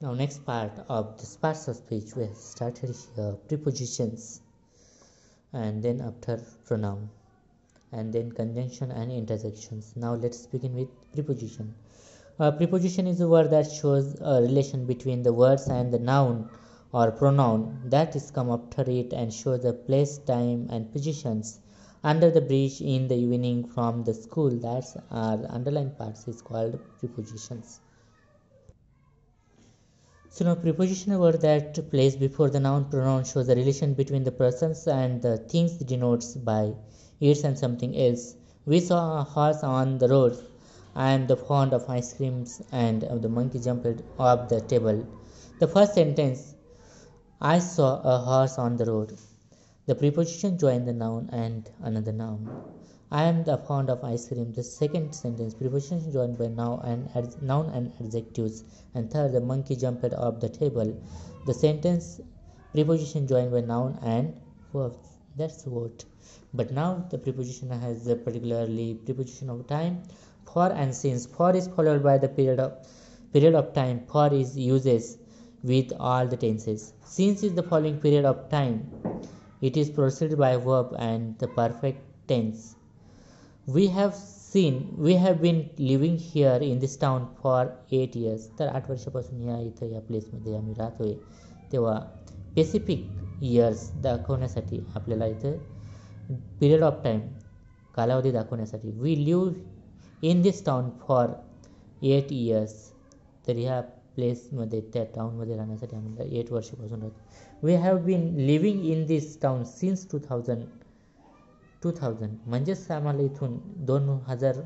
Now next part of this parts of speech we have started here prepositions, and then after pronoun, and then conjunction and interjections. Now let's begin with preposition. Preposition is a word that shows a relation between the words and the noun or pronoun that is come after it and shows the place, time, and positions. Under the bridge in the evening from the school, that's our underlined parts is called prepositions. So now preposition, a word that plays before the noun pronoun, shows the relation between the persons and the things, denotes by it and something else. We saw a horse on the road. I am the fond of ice creams, and the monkey jumped off the table. The first sentence, I saw a horse on the road. The preposition join the noun and another noun. I am the fond of ice cream. The second sentence, preposition joined by noun and adjectives. And third, the monkey jumped off the table. The sentence, preposition joined by noun and verbs. That's what. But now the preposition has a particularly preposition of time. For and since. For is followed by the period of time. For is uses with all the tenses. Since is the following period of time. It is preceded by verb and the perfect tense. We have been living here in this town for 8 years. तर 8 वर्षापासून या इथं या प्लेसमध्ये आम्ही राहतोय. तेव्हा specific years दाखवण्यासाठी आपल्याला इथं पिरियड ऑफ टाईम कालावधी दाखवण्यासाठी we live in this town for 8 years. तर ह्या प्लेसमध्ये त्या टाउनमध्ये राहण्यासाठी आम्हाला 8 वर्षापासून राहतो. We have been living in this town since 2000 म्हणजेच आम्हाला इथून 2000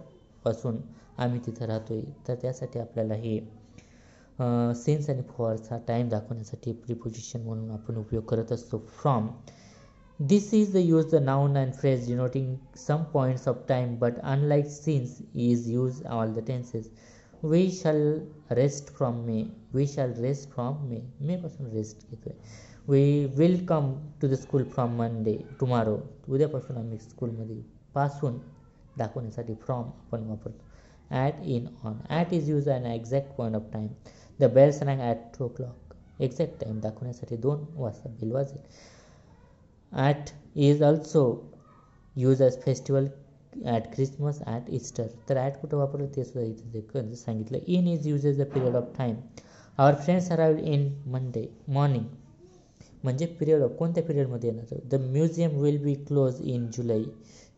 पासून आम्ही तिथं राहतोय. तर त्यासाठी आपल्याला हे सिन्स आणि फॉरचा टाईम दाखवण्यासाठी प्रिपोजिशन म्हणून आपण उपयोग करत असतो. From, this is the use the noun and phrase denoting some points of time but unlike since is use all the tenses. We shall rest from May. We shall rest from May. May पासून rest घेतोय. We will come to the school from Monday. Tomorrow, उद्यापासून आम्ही स्कूलमध्ये पासून दाखवण्यासाठी from आपण वापरतो. At, in, on. At is use an exact point of time. The bells rang at 2 o'clock. Exact time दाखवण्यासाठी 2 वाजता बेल वाजेल. At is also use as festival at Christmas, at Easter. तर ॲट कुठं वापरलं ते सुद्धा इथे सांगितलं. In is use as the period of time. Our friends arrived in Monday morning. म्हणजे पिरियड ऑफ कोणत्या पिरियडमध्ये येणार. The museum will be close in July.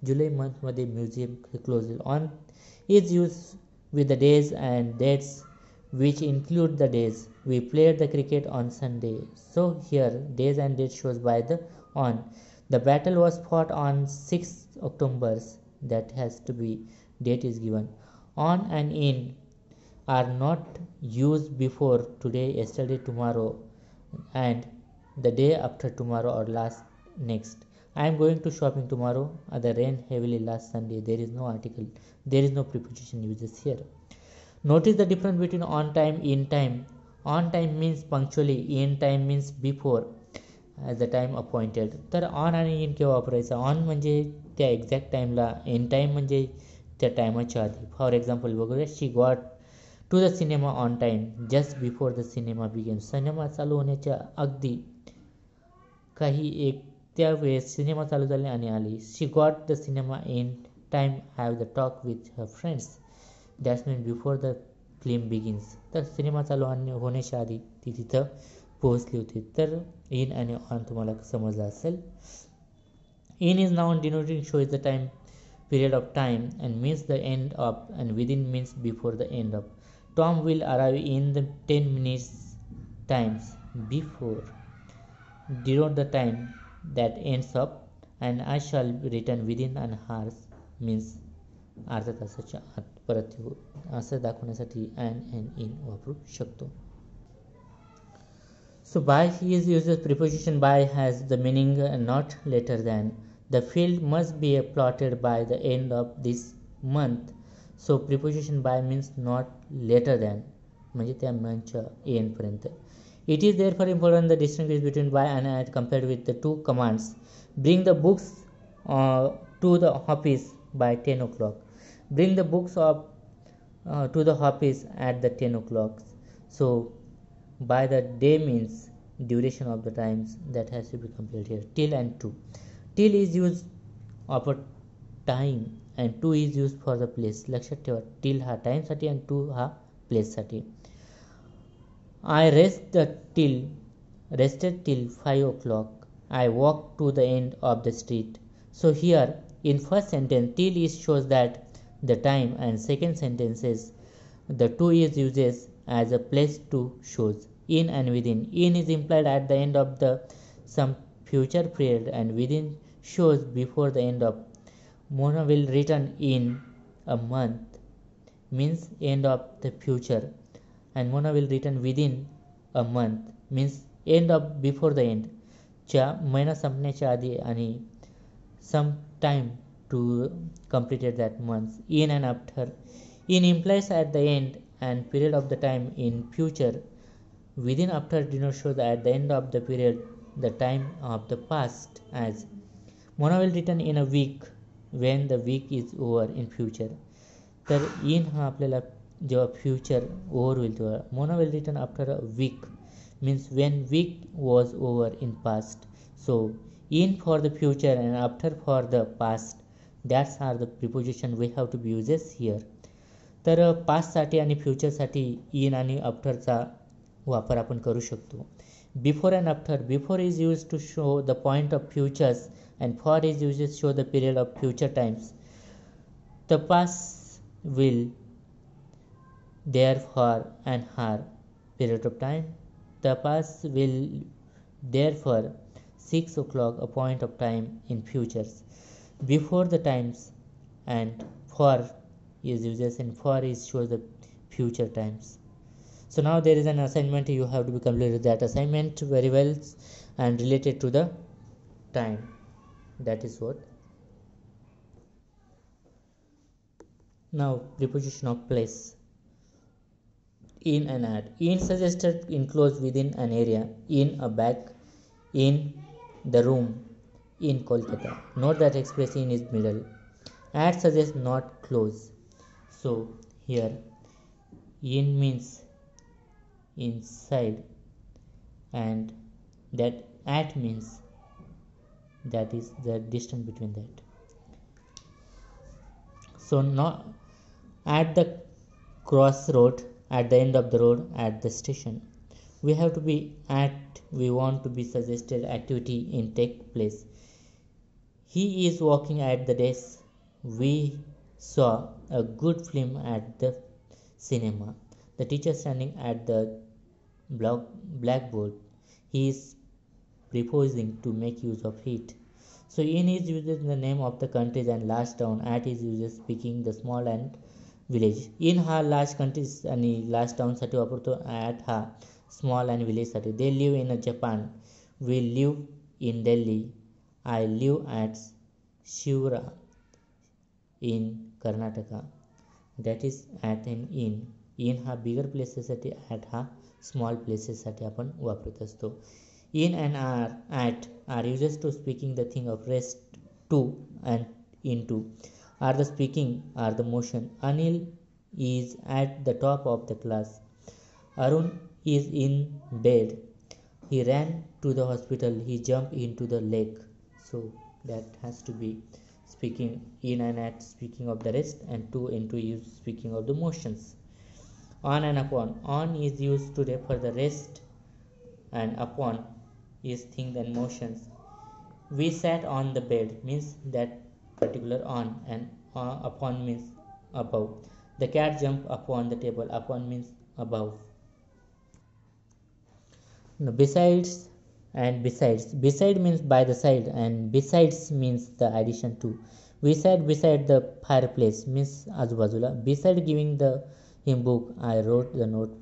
जुलै मंथमध्ये म्युझियम क्लोज होईल. On is use with the days and dates which include the days. We played the cricket on Sunday. So here days and dates shows by the on. The battle was fought on 6 October. That has to be date is given. On and in are not used before today, yesterday, tomorrow, and the day after tomorrow or last next. I am going to shopping tomorrow. The rain heavily last Sunday. There is no article. There is no preposition uses here. Notice the difference between on time, in time. On time means punctually. In time means before as the time appointed. तर on आणि इन केव्हा वापरायचा. On म्हणजे त्या exact टाईमला. In time म्हणजे त्या टायमाच्या आधी. फॉर एक्झाम्पल बघूया. She got to the cinema on time just before the cinema began. Cinema चालू होण्याच्या अगदी काही एक त्यावेळेस सिनेमा चालू झाले आणि आली. She got the cinema in time have the talk with her friends. That's mean before the film begins. तर सिनेमा चालू होण्याच्या आधी ती तिथं पोहोचली होती. तर इन आणि ऑन तुम्हाला समजलं असेल. In is noun denoting shows the time period of time and means the end of, and within means before the end of. Tom will arrive in the 10 minutes times before denote the time that ends up, and I shall return within an hour means अर्ध्या तासाच्या आत परत येऊ असं दाखवण्यासाठी and in वापरू शकतो. So by is uses preposition by has the meaning not later than. The field must be plotted by the end of this month. So preposition by means not later than म्हणजे त्या मंथच्या and पर्यंत. It is therefore important the distinction between by and at compared with the two commands. Bring the books to the office by 10 o'clock. Bring the books up to the office at the 10 o'clock. So By the day means duration of the times that has to be completed here. Till and to. Till is used of a time and to is used for the place. लक्षात ठेवा, till हा टाईमसाठी आणि to हा प्लेससाठी. I rested till 5 o'clock. I walked to the end of the street. So here in first sentence till is shows that the time, and second sentence is the to is uses as a place to shows in and within. In is implied at the end of the some future period, and within shows before the end of. Mona will return in a month means end of the future, and Mona will return within a month means end of before the end च्या महिना संपण्याच्या आधी आणि some time to completed that month. In and after. In implies at the end and period of the time in future. Within after denotes shows at the end of the period the time of the past, as Mona will return in a week when the week is over in future. तर in हा आपल्याला जेव्हा future over होईल तेव्हा. Mona will return after a week means when week was over in past. So in for the future and after for the past. That's are the preposition we have to be uses here. तर पास्टसाठी आणि फ्युचरसाठी इन आणि आफ्टरचा वापर आपण करू शकतो. Before and after. Before is use to show the point of futures and for is uses show the period of future times. The past will therefore and her period of time. The past will therefore 6 o'clock a point of time in futures. Before the times and for is uses and for is shows the future times. So now there is an assignment, you have to be completed that assignment very well and related to the time. That is what. Now preposition of place. In and at. In suggested enclosed within an area, in a bag, in the room, in Kolkata. Note that express in is middle. At suggests not close. So here in means inside and that at means that is the distance between that. So not at the crossroad, at the end of the road, at the station. We have to be at, we want to be suggested activity in take place. He is walking at the desk. We saw a good film at the cinema. The teacher standing at the blackboard. He is proposing to make use of it. So in is uses the name of the countries and large town. At is uses speaking the small and village. In हा large countries आणि large टाउनसाठी वापरतो. At हा small and विलेजसाठी. They live in Japan. We live in Delhi. I live at Shivra in Karnataka. That is at and in. In हा bigger प्लेसेससाठी, at हा small प्लेसेससाठी आपण वापरत असतो. In and at are uses to speaking the thing of rest to and into. Are the speaking, are the motion. Anil is at the top of the class. Arun is in bed. He ran to the hospital. He jumped into the lake. So that has to be speaking in and at, speaking of the rest, and to into is speaking of the motions. On and upon. On is used to refer the rest and upon is things and motions. We sat on the bed means that particular on, and upon means above. The cat jumped upon the table. Upon means above. Now, besides and besides. Beside means by the side, and besides means the addition to. We sat beside the fireplace means आजूबाजूला. Beside giving the him book, I wrote the note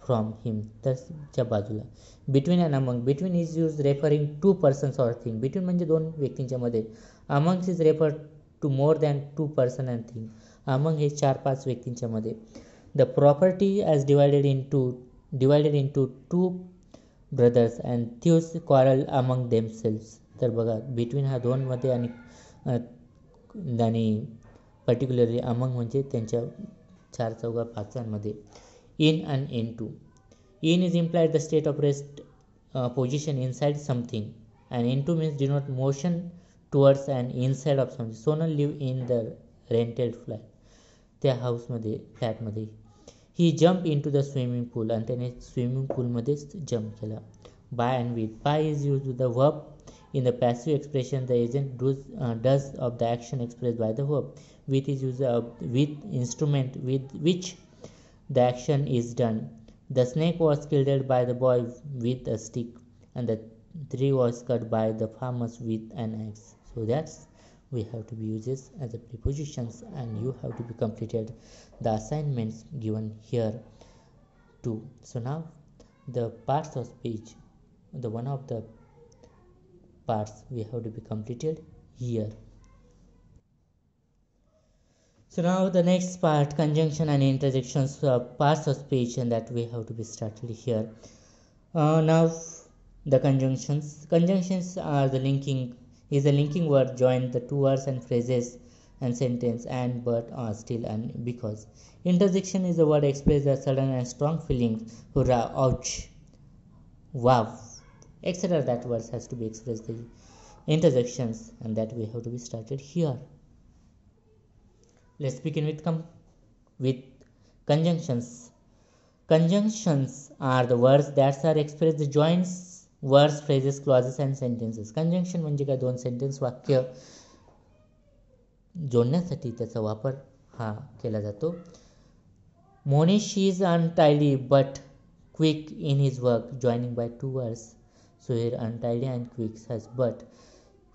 from him. त्याच्या बाजूला. Between and among. Between is use referring to persons or thing. Between म्हणजे दोन व्यक्तींच्या मध्ये. Amongst is refer to more than two person and thing. Among हे 4-5 व्यक्तींच्या मध्ये. The property as divided into two brothers and they quarrel among themselves. तर बघा between हा 2मध्ये आणि पर्टिक्युलरली अमंग म्हणजे त्यांच्या 4-5 मध्ये. In and into. In is implied the state of rest position inside something, and into means denote motion towards and inside of something. Sonal live in the rented flat. त्या हाऊसमध्ये फ्लॅटमध्ये he jump into the swimming pool आणि त्याने swimming पूलमध्येच jump केला. By and with. By is use with the verb in the passive expression the agent does of the action expressed by the verb. With is used with instrument with which the action is done. The snake was killed by the boy with a stick, and the tree was cut by the farmers with an axe. So that's we have to be uses as a prepositions, and you have to be completed the assignments given here too. So now the parts of speech, the one of the parts we have to be completed here. So now the next part, conjunction and interjections, parts of speech, and that we have to be started here. Now the conjunctions. Conjunctions are the linking, is a linking word join the two words and phrases and sentence, and, but, or, still, and, because. Interjection is a word express a sudden and strong feeling, hurrah, ouch, wow, etc. That words has to be expressed the interjections, and that we have to be started here. Let's begin with conjunctions. Conjunctions are the words that are expressed the joins words, phrases, clauses and sentences. Conjunction म्हणजे काय, दोन sentence वाक्य जोडण्यासाठी त्याचा वापर हा केला जातो. Monish is untidy but quick in his work, joining by two words. So here untidy and quick has but.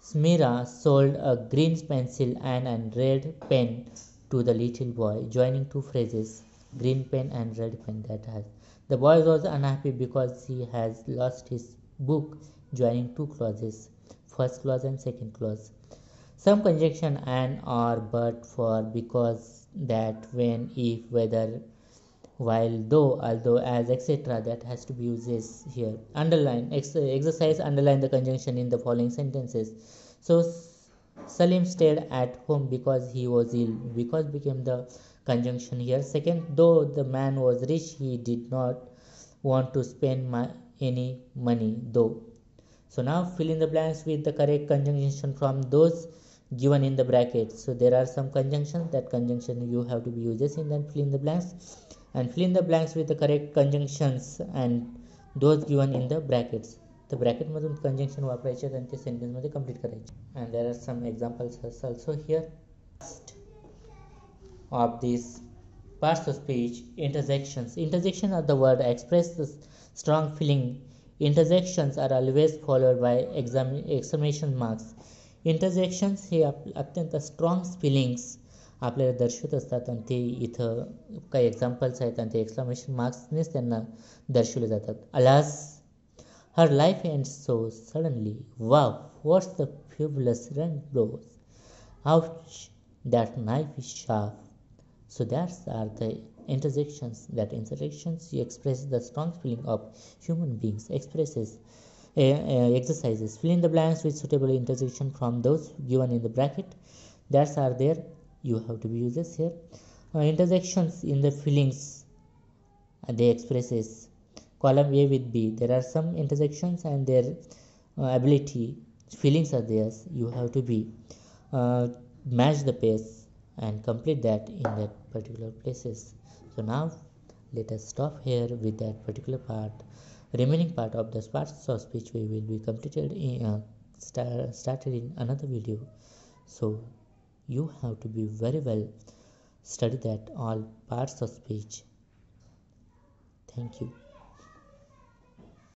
Smira sold a green pencil and a red pen to the little boy, joining two phrases, green pen and red pen. That has. The boy was unhappy because he has lost his book, joining two clauses, first clause and second clause. Some conjunction and, or, but, for, because, that, when, if, whether, while, though, although, as, etc. that has to be used here. Underline, exercise, underline the conjunction in the following sentences. So Salim stayed at home because he was ill. Because became the conjunction here. Second, though the man was rich, he did not want to spend any money, though. So now fill in the blanks with the correct conjunction from those given in the brackets. So there are some conjunctions, that conjunction you have to be used in, then fill in the blanks, and fill in the blanks with the correct conjunctions and those given in the brackets. The bracket मधून conjunction वापरायचे आणि ते sentence मध्ये complete करायचे. And there are some examples also here of these parts of speech. Interjections. Interjections are the word express the strong feeling. Interjections are always followed by exclamation marks. Interjections हे अत्यंत strong fillings आपल्याला दर्शवत असतात, आणि ते इथं काही examples आहेत आणि ते एक्सक्लेमेशन मार्क्सनेच त्यांना दर्शवले जातात. Alas, her life ends so suddenly, wow, what's the fabulous run blows, ouch, that knife is sharp. So that are the interjections. That interjections express the strong feeling of human beings. Expresses exercises. Fill in the blanks with suitable interjection from those given in the bracket. That are there. You have to be uses here. Interjections in the feelings. They expresses column A with B. There are some interjections and their ability. Feelings are theirs. You have to be match the pace and complete that in that particular places. So now let us stop here with that particular part. Remaining part of the parts of speech we will be completed in started in another video. So you have to be very well study that all parts of speech. Thank you.